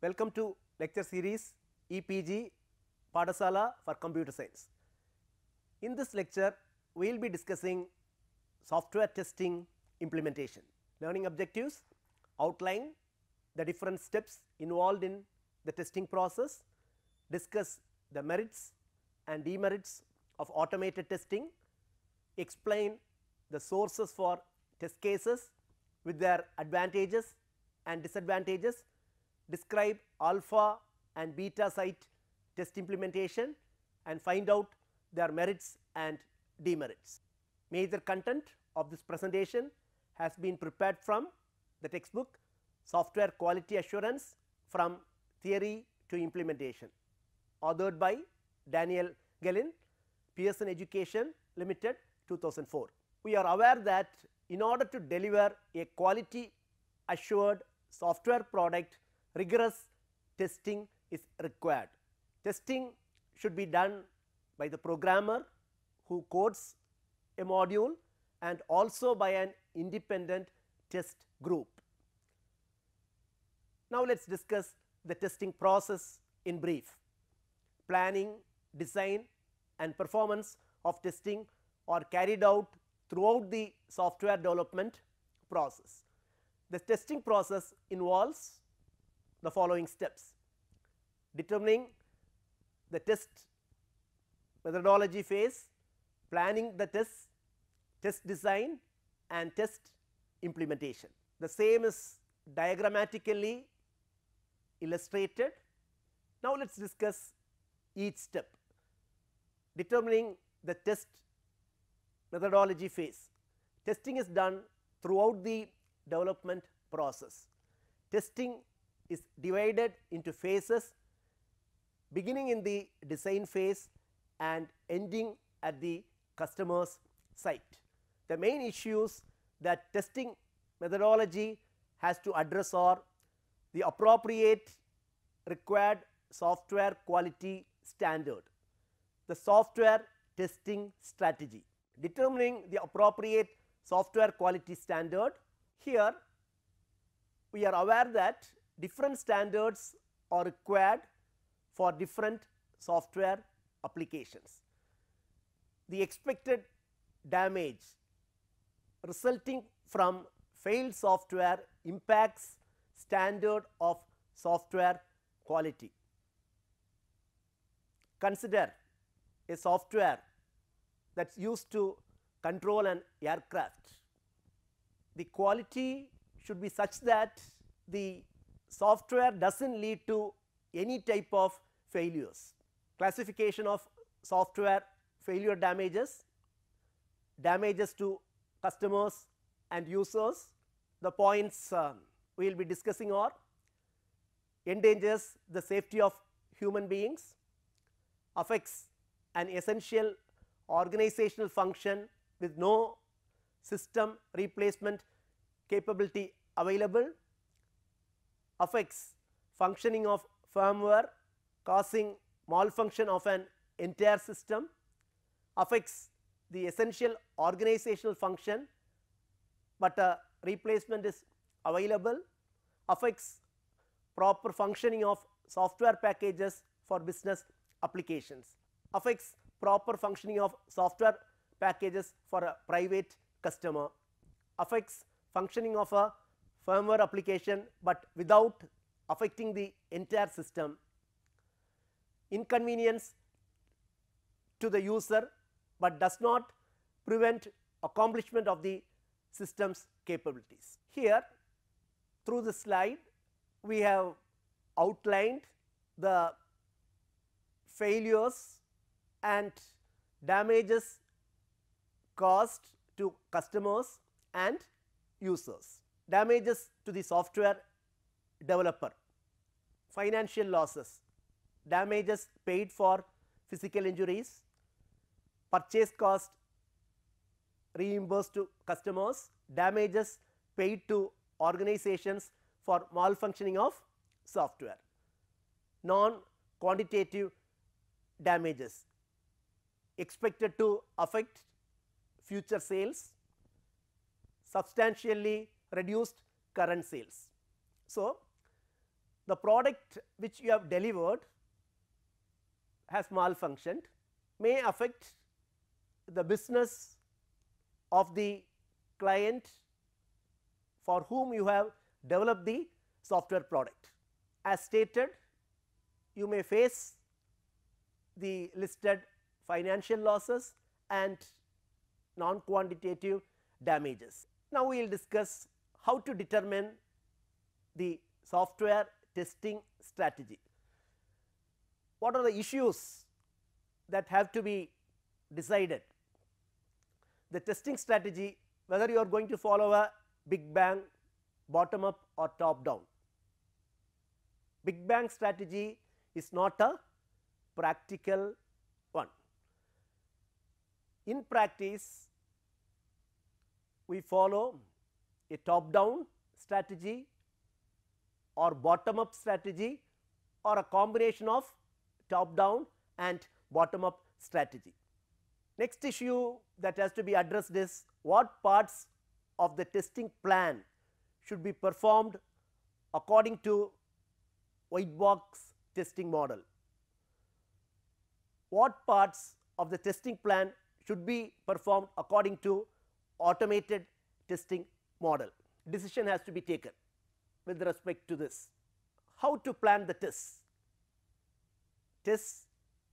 Welcome to lecture series EPG Padasala for Computer Science. In this lecture, we will be discussing software testing implementation. Learning objectives: outline the different steps involved in the testing process, discuss the merits and demerits of automated testing, explain the sources for test cases with their advantages and disadvantages, describe alpha and beta site test implementation, and find out their merits and demerits. Major content of this presentation has been prepared from the textbook Software Quality Assurance from Theory to Implementation, authored by Daniel Gellin, Pearson Education Limited, 2004. We are aware that in order to deliver a quality assured software product, rigorous testing is required. Testing should be done by the programmer who codes a module and also by an independent test group. Now, let us discuss the testing process in brief. Planning, design and performance of testing are carried out throughout the software development process. The testing process involves the following steps: determining the test methodology phase, planning the test, test design and test implementation. The same is diagrammatically illustrated. Now, let us discuss each step. Determining the test methodology phase. Testing is done throughout the development process. Testing is divided into phases, beginning in the design phase and ending at the customer's site. The main issues that testing methodology has to address are the appropriate required software quality standard, the software testing strategy. Determining the appropriate software quality standard. Here we are aware that different standards are required for different software applications. The expected damage resulting from failed software impacts standard of software quality. Consider a software that is used to control an aircraft. The quality should be such that the software does not lead to any type of failures. Classification of software failure damages, damages to customers and users. The points we will be discussing are: endangers the safety of human beings, affects an essential organizational function with no system replacement capability available, affects functioning of firmware causing malfunction of an entire system, affects the essential organizational function but a replacement is available, affects proper functioning of software packages for business applications, affects proper functioning of software packages for a private customer, affects functioning of a firmware application but without affecting the entire system, inconvenience to the user but does not prevent accomplishment of the system's capabilities. Here, through the slide, we have outlined the failures and damages caused to customers and users. Damages to the software developer: financial losses, damages paid for physical injuries, purchase cost reimbursed to customers, damages paid to organizations for malfunctioning of software. Non-quantitative damages expected to affect future sales, substantially reduced current sales. So, the product which you have delivered has malfunctioned, may affect the business of the client for whom you have developed the software product. As stated, you may face the listed financial losses and non-quantitative damages. Now, we will discuss how to determine the software testing strategy. What are the issues that have to be decided? The testing strategy, whether you are going to follow a big bang, bottom up or top down. Big bang strategy is not a practical one. In practice, we follow a top down strategy or bottom up strategy or a combination of top down and bottom up strategy. Next issue that has to be addressed is what parts of the testing plan should be performed according to white box testing model. What parts of the testing plan should be performed according to automated testing model. Decision has to be taken with respect to this. How to plan the tests? Tests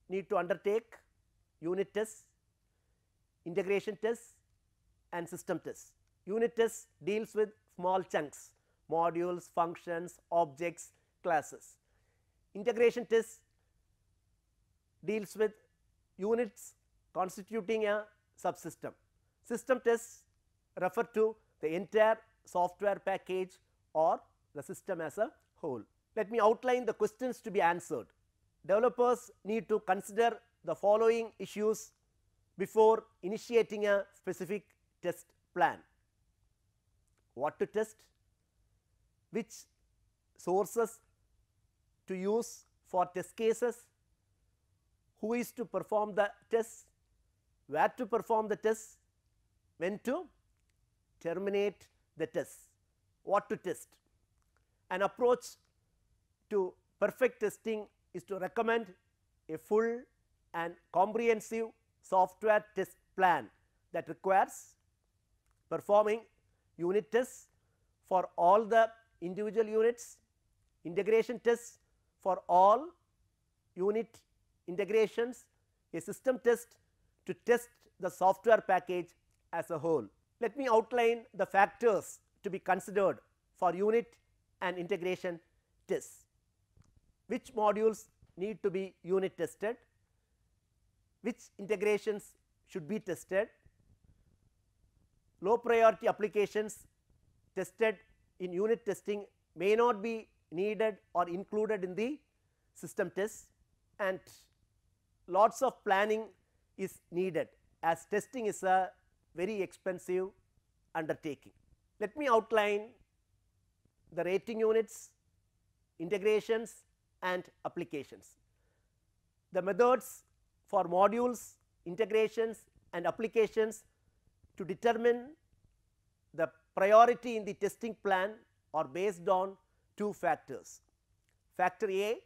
need to undertake unit tests, integration tests and system tests. Unit tests deals with small chunks, modules, functions, objects, classes. Integration tests deals with units constituting a subsystem. System tests refer to the entire software package or the system as a whole. Let me outline the questions to be answered. Developers need to consider the following issues before initiating a specific test plan. What to test, which sources to use for test cases, who is to perform the tests, where to perform the tests, when to terminate the tests, what to test. An approach to perfect testing is to recommend a full and comprehensive software test plan that requires performing unit tests for all the individual units, integration tests for all unit integrations, a system test to test the software package as a whole. Let me outline the factors to be considered for unit and integration tests. Which modules need to be unit tested, which integrations should be tested, low priority applications tested in unit testing may not be needed or included in the system tests, and lots of planning is needed as testing is a very expensive undertaking. Let me outline the rating units, integrations and applications. The methods for modules, integrations and applications to determine the priority in the testing plan are based on two factors. Factor A,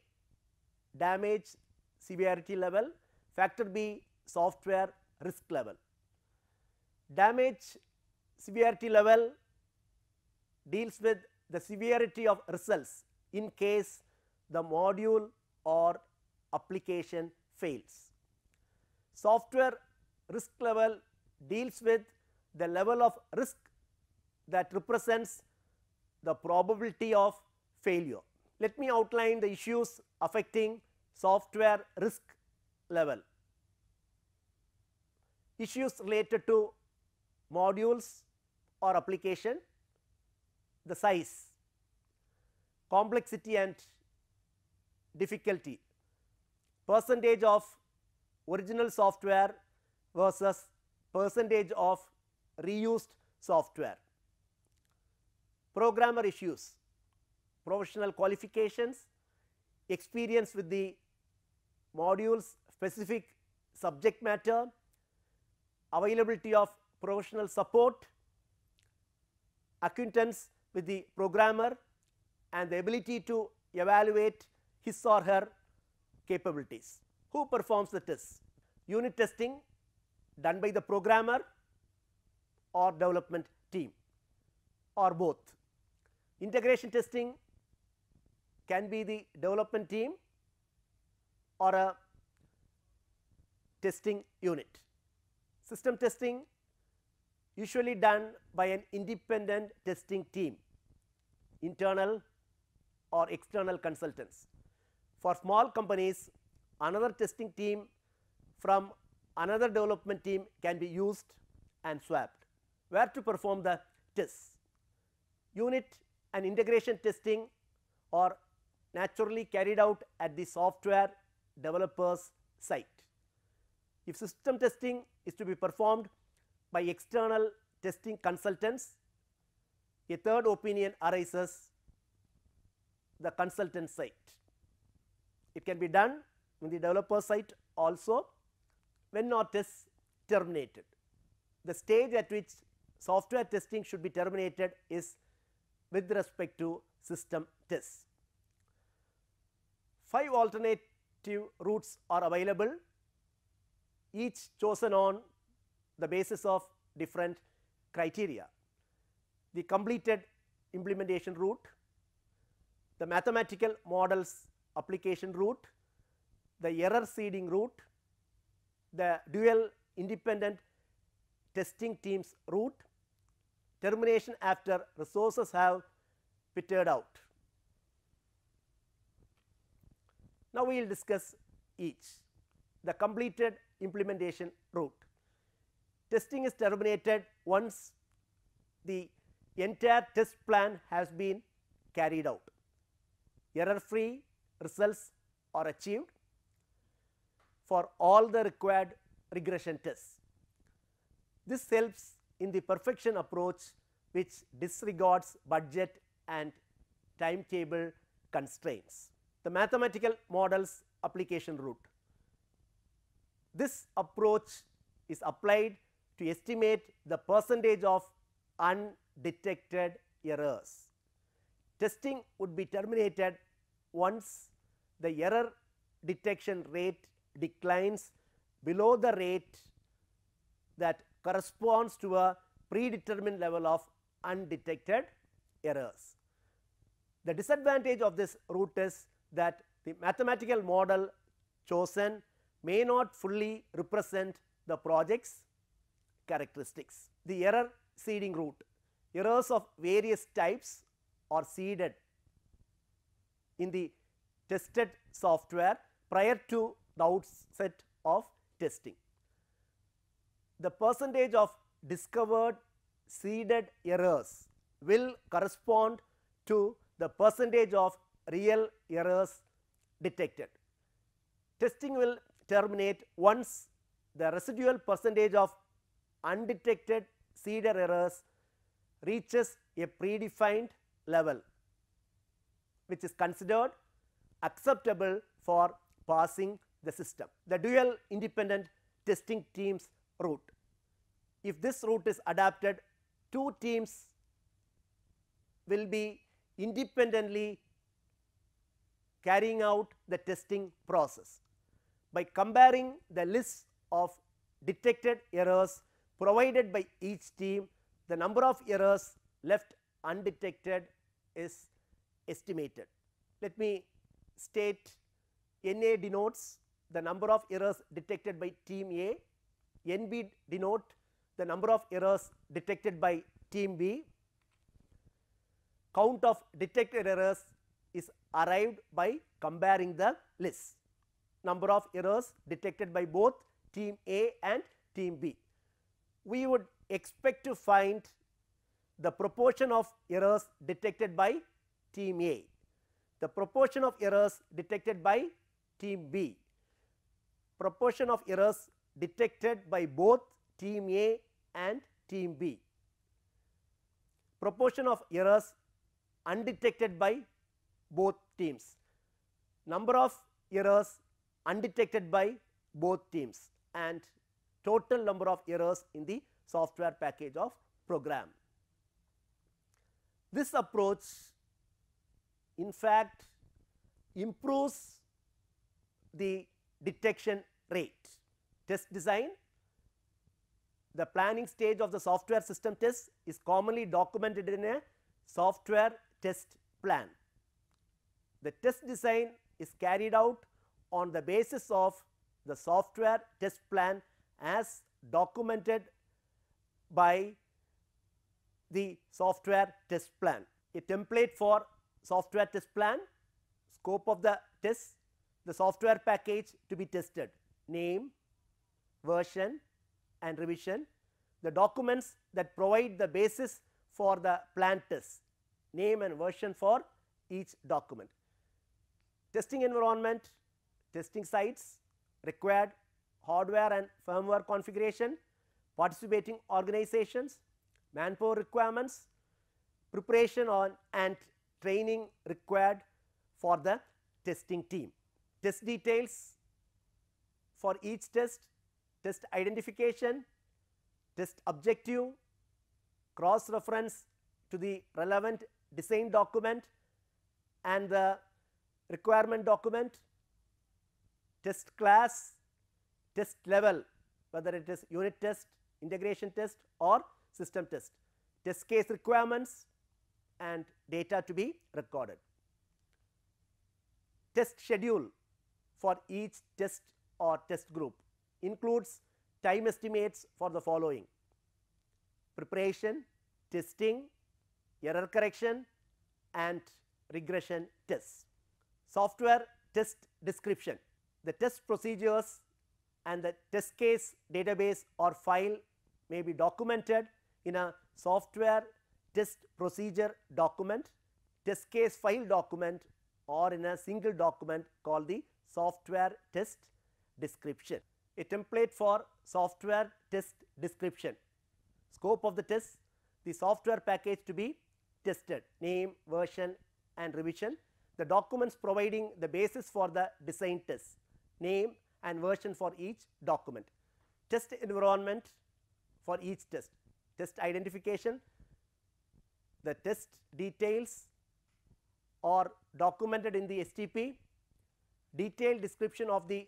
damage severity level, factor B, software risk level. Damage severity level deals with the severity of results in case the module or application fails. Software risk level deals with the level of risk that represents the probability of failure. Let me outline the issues affecting software risk level. Issues related to modules or application, the size, complexity and difficulty, percentage of original software versus percentage of reused software. Programmer issues, professional qualifications, experience with the modules specific subject matter, availability of professional support, acquaintance with the programmer and the ability to evaluate his or her capabilities. Who performs the tests? Unit testing done by the programmer or development team, or both. Integration testing can be the development team or a testing unit. System testing usually done by an independent testing team, internal or external consultants. For small companies, another testing team from another development team can be used and swapped. Where to perform the tests? Unit and integration testing are naturally carried out at the software developer's site. If system testing is to be performed by external testing consultants, a third opinion arises: the consultant site. It can be done in the developer site also when not tests terminated. The stage at which software testing should be terminated is with respect to system tests. 5 alternative routes are available, each chosen on the basis of different criteria: the completed implementation route, the mathematical models application route, the error seeding route, the dual independent testing teams route, termination after resources have petered out. Now we will discuss each. The completed implementation route. Testing is terminated once the entire test plan has been carried out. Error-free results are achieved for all the required regression tests. This helps in the perfection approach, which disregards budget and timetable constraints. The mathematical models application route. This approach is applied to estimate the percentage of undetected errors. Testing would be terminated once the error detection rate declines below the rate that corresponds to a predetermined level of undetected errors. The disadvantage of this route is that the mathematical model chosen may not fully represent the project's characteristics. The error seeding route. Errors of various types are seeded in the tested software prior to the outset of testing. The percentage of discovered seeded errors will correspond to the percentage of real errors detected. Testing will terminate once the residual percentage of undetected seeded errors reaches a predefined level, which is considered acceptable for passing the system. The dual independent testing teams route. If this route is adapted, 2 teams will be independently carrying out the testing process. By comparing the list of detected errors provided by each team, the number of errors left undetected is estimated. Let me state: NA denotes the number of errors detected by team A, NB denote the number of errors detected by team B. Count of detected errors is arrived by comparing the lists. Number of errors detected by both team A and team B. We would expect to find the proportion of errors detected by team A, the proportion of errors detected by team B, proportion of errors detected by both team A and team B, proportion of errors undetected by both teams, number of errors undetected by both teams, and total number of errors in the software package of program. This approach in fact improves the detection rate. Test design, the planning stage of the software system test is commonly documented in a software test plan. The test design is carried out on the basis of the software test plan as documented by the software test plan. A template for software test plan, scope of the test, the software package to be tested, name, version and revision, the documents that provide the basis for the plan test, name and version for each document. Testing environment, testing sites, required hardware and firmware configuration, participating organizations, manpower requirements, preparation on and training required for the testing team. Test details for each test, test identification, test objective, cross reference to the relevant design document and the requirement document, test class, test level, whether it is unit test, integration test or system test, test case requirements and data to be recorded. Test schedule for each test or test group includes time estimates for the following: preparation, testing, error correction and regression tests. Software test description, the test procedures and the test case database or file may be documented in a software test procedure document, test case file document or in a single document called the software test description. A template for software test description, scope of the test, the software package to be tested, name, version and revision, the documents providing the basis for the design test, name and version for each document, test environment for each test, test identification, the test details are documented in the STP, detailed description of the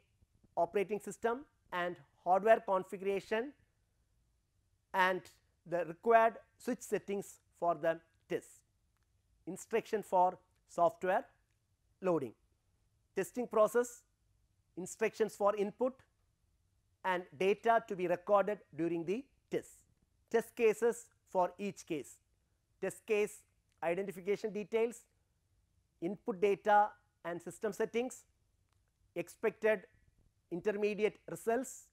operating system and hardware configuration and the required switch settings for the test, instruction for software loading, testing process, instructions for input and data to be recorded during the test, test cases for each case, test case identification details, input data and system settings, expected intermediate results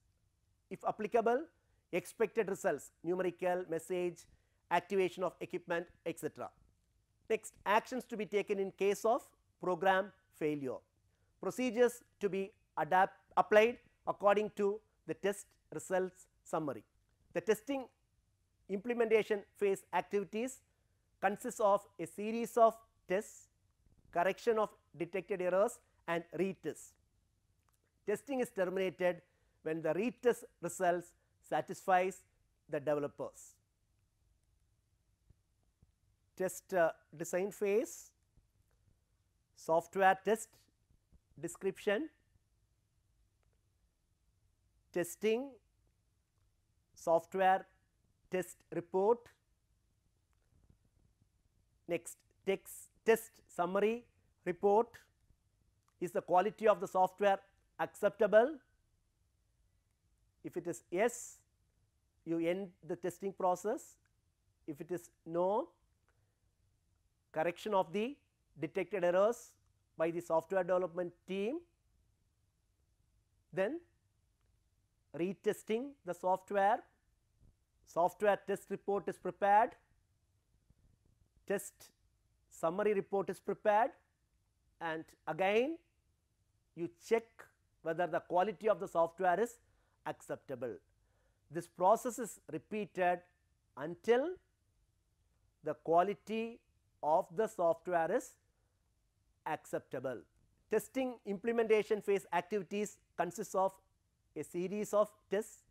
if applicable, expected results, numerical, message, activation of equipment, etc. Next, actions to be taken in case of program failure, procedures to be applied according to the test results summary. The testing implementation phase activities consists of a series of tests, correction of detected errors and retests. Testing is terminated when the retest results satisfies the developers. Test design phase, software test description, testing, software test report. Next, test summary report. Is the quality of the software acceptable? If it is yes, you end the testing process. If it is no, correction of the detected errors by the software development team, then retesting the software, software test report is prepared, test summary report is prepared and again you check whether the quality of the software is acceptable. This process is repeated until the quality of the software is acceptable. Testing implementation phase activities consists of a series of tests,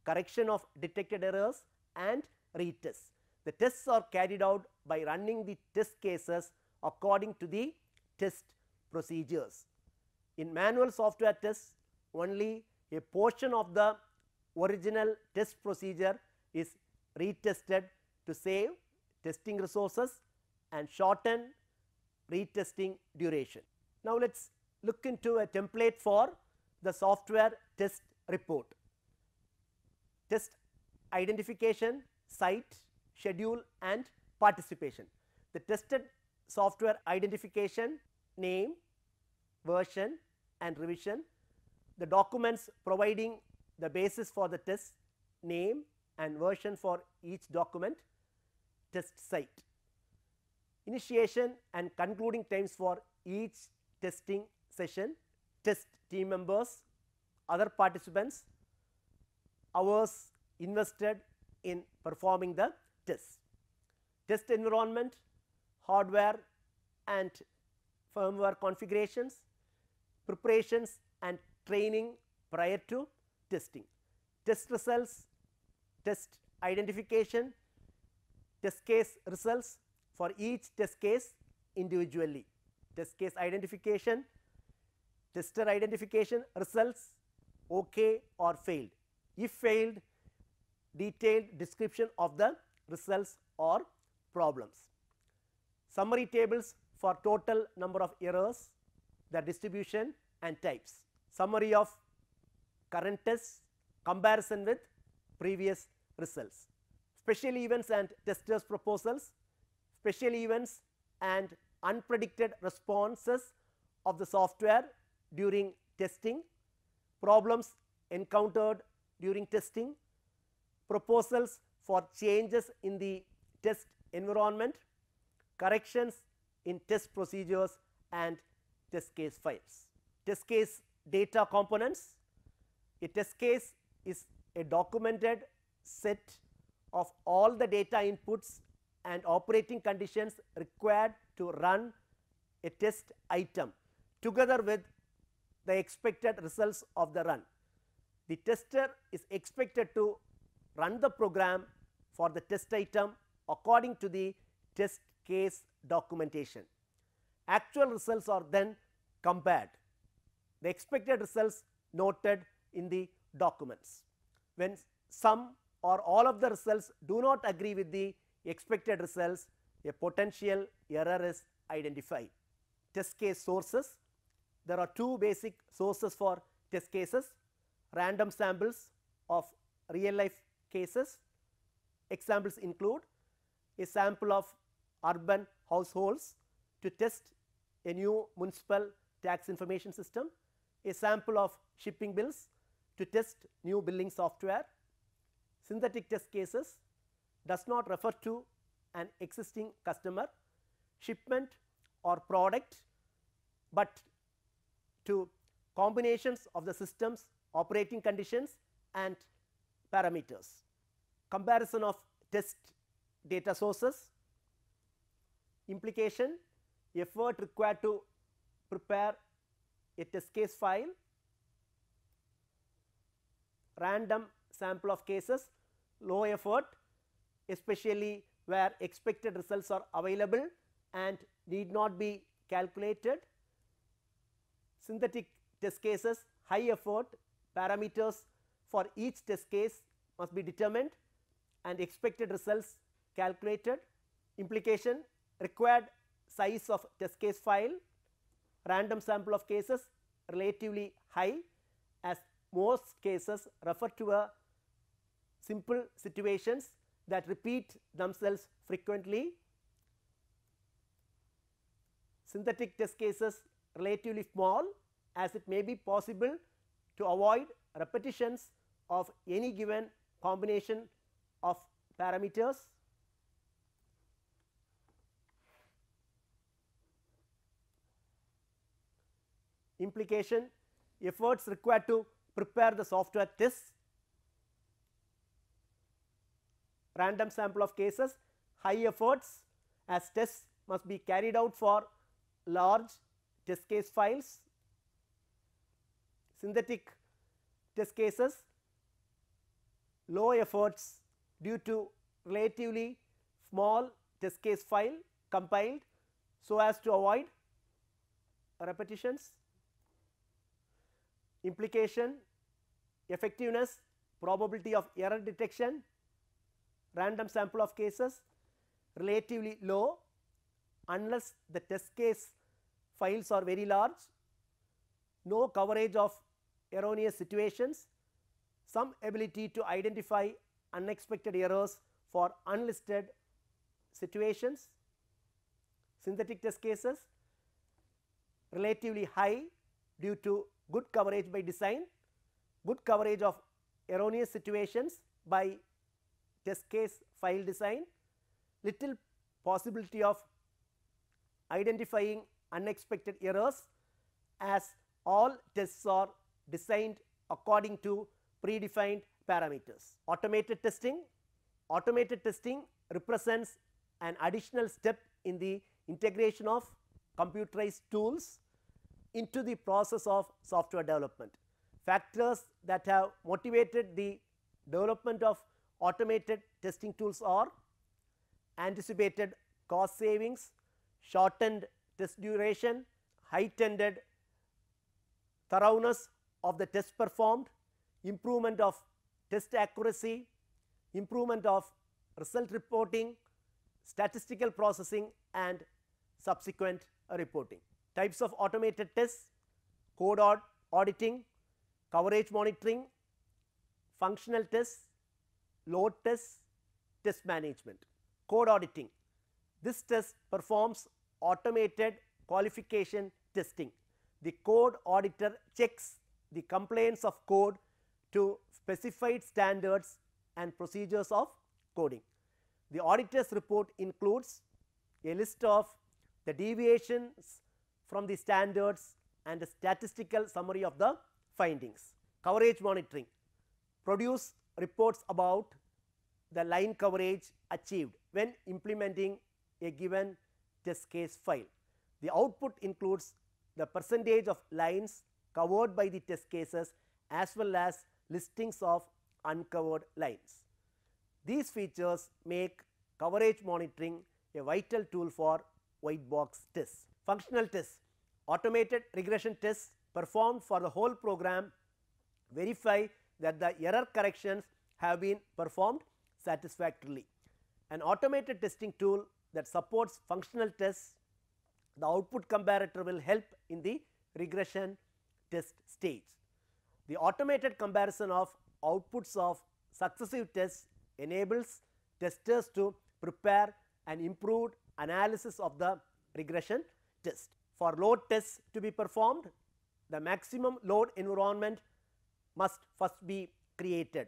correction of detected errors and retests. The tests are carried out by running the test cases according to the test procedures. In manual software tests, only a portion of the original test procedure is retested to save testing resources and shorten retesting duration. Now, let us look into a template for the software test report. Test identification, site, schedule and participation. The tested software identification, name, version and revision. The documents providing the basis for the test, name and version for each document, test site. Initiation and concluding times for each testing session, test team members, other participants, hours invested in performing the test. Test environment, hardware and firmware configurations, preparations and training prior to testing. Test results, test identification, test case results for each test case individually. Test case identification, tester identification, results OK or failed. If failed, detailed description of the results or problems. Summary tables for total number of errors, their distribution and types. Summary of current tests, comparison with previous results. Special events and testers proposals, special events and unpredicted responses of the software during testing, problems encountered during testing, proposals for changes in the test environment, corrections in test procedures and test case files. Test case data components. A test case is a documented set of all the data inputs and operating conditions required to run a test item together with the expected results of the run. The tester is expected to run the program for the test item according to the test case documentation. Actual results are then compared. The expected results noted in the documents. When some or all of the results do not agree with the expected results, a potential error is identified. Test case sources. There are two basic sources for test cases: random samples of real life cases. Examples include a sample of urban households to test a new municipal tax information system, a sample of shipping bills to test new billing software. Synthetic test cases does not refer to an existing customer, shipment or product, but to combinations of the system's operating conditions and parameters. Comparison of test data sources. Implication: effort required to prepare a test case file. Random sample of cases, low effort, especially where expected results are available and need not be calculated. Synthetic test cases, high effort, parameters for each test case must be determined and expected results calculated. Implication: required size of test case file. Random sample of cases relatively high, as most cases refer to a simple situations that repeat themselves frequently. Synthetic test cases relatively small, as it may be possible to avoid repetitions of any given combination of parameters. Implication: efforts required to prepare the software tests. Random sample of cases, high efforts, as tests must be carried out for large test case files. Synthetic test cases, low efforts due to relatively small test case file compiled so as to avoid repetitions, implication, effectiveness, probability of error detection, random sample of cases, relatively low unless the test case files are very large, no coverage of erroneous situations, some ability to identify unexpected errors for unlisted situations, synthetic test cases, relatively high due to good coverage by design, good coverage of erroneous situations by test case file design, little possibility of identifying unexpected errors as all tests are designed according to predefined parameters. Automated testing. Automated testing represents an additional step in the integration of computerized tools into the process of software development. Factors that have motivated the development of automated testing tools are anticipated cost savings, shortened test duration, heightened thoroughness of the test performed, improvement of test accuracy, improvement of result reporting, statistical processing and subsequent reporting. Types of automated tests: code auditing, coverage monitoring, functional tests, load tests, test management. Code auditing. This test performs automated qualification testing. The code auditor checks the compliance of code to specified standards and procedures of coding. The auditor's report includes a list of the deviations from the standards and a statistical summary of the findings. Coverage monitoring. Produce reports about the line coverage achieved when implementing a given test case file. The output includes the percentage of lines covered by the test cases as well as listings of uncovered lines. These features make coverage monitoring a vital tool for white box tests. Functional tests. Automated regression tests performed for the whole program verify that the error corrections have been performed satisfactorily. An automated testing tool that supports functional tests, the output comparator will help in the regression test stage. The automated comparison of outputs of successive tests enables testers to prepare an improved analysis of the regression test. For load tests to be performed, the maximum load environment must first be created.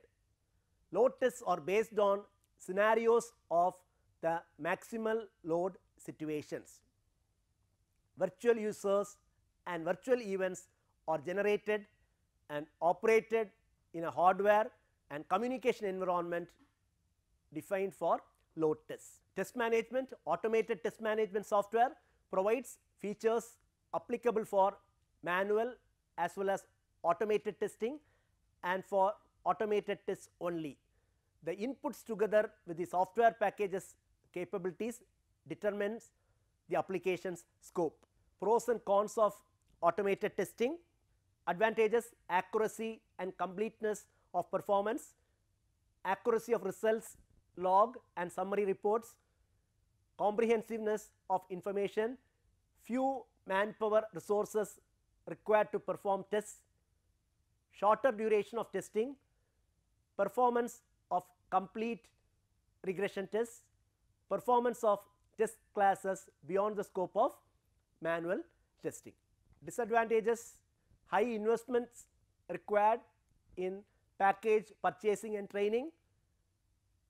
Load tests are based on scenarios of the maximal load situations. Virtual users and virtual events are generated and operated in a hardware and communication environment defined for load tests. Test management. Automated test management software provides features applicable for manual as well as automated testing and for automated tests only. The inputs together with the software packages capabilities determines the application's scope. Pros and cons of automated testing. Advantages: accuracy and completeness of performance, accuracy of results, log and summary reports, comprehensiveness of information, few manpower resources required to perform tests, shorter duration of testing, performance of complete regression tests, performance of test classes beyond the scope of manual testing. Disadvantages: high investments required in package purchasing and training,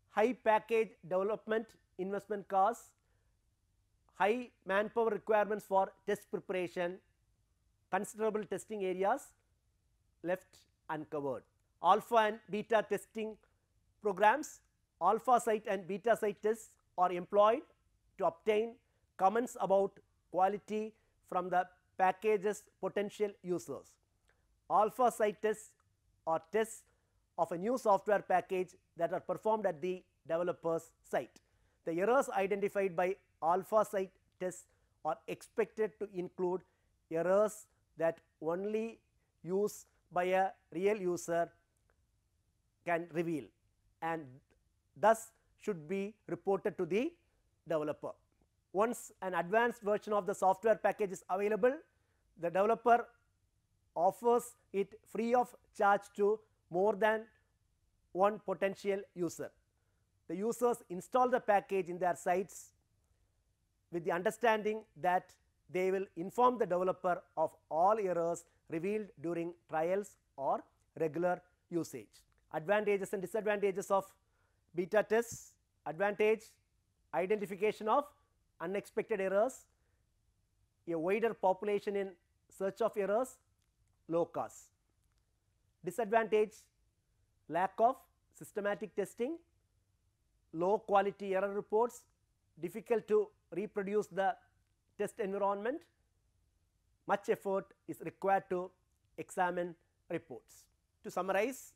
high package development investment costs, high manpower requirements for test preparation, considerable testing areas left uncovered. Alpha and beta testing programs. Alpha site and beta site tests are employed to obtain comments about quality from the package's potential users. Alpha site tests are tests of a new software package that are performed at the developer's site. The errors identified by alpha site tests are expected to include errors that only use by a real user can reveal, and thus should be reported to the developer. Once an advanced version of the software package is available, the developer offers it free of charge to more than one potential user. The users install the package in their sites with the understanding that they will inform the developer of all errors revealed during trials or regular usage. Advantages and disadvantages of beta tests. Advantage: identification of unexpected errors, a wider population in search of errors, low cost. Disadvantage: lack of systematic testing, low quality error reports, difficult to reproduce the test environment, much effort is required to examine reports. To summarize,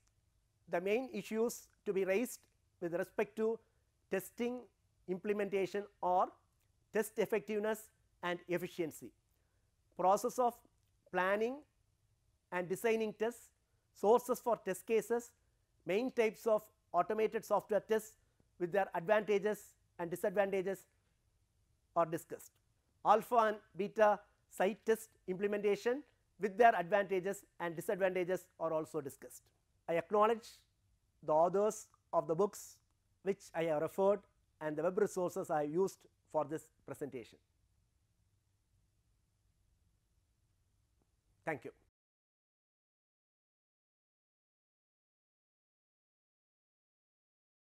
the main issues to be raised with respect to testing implementation are test effectiveness and efficiency, process of planning and designing tests, sources for test cases, main types of automated software tests with their advantages and disadvantages are discussed. Alpha and beta site test implementation with their advantages and disadvantages are also discussed. I acknowledge the authors of the books which I have referred and the web resources I have used for this presentation. Thank you.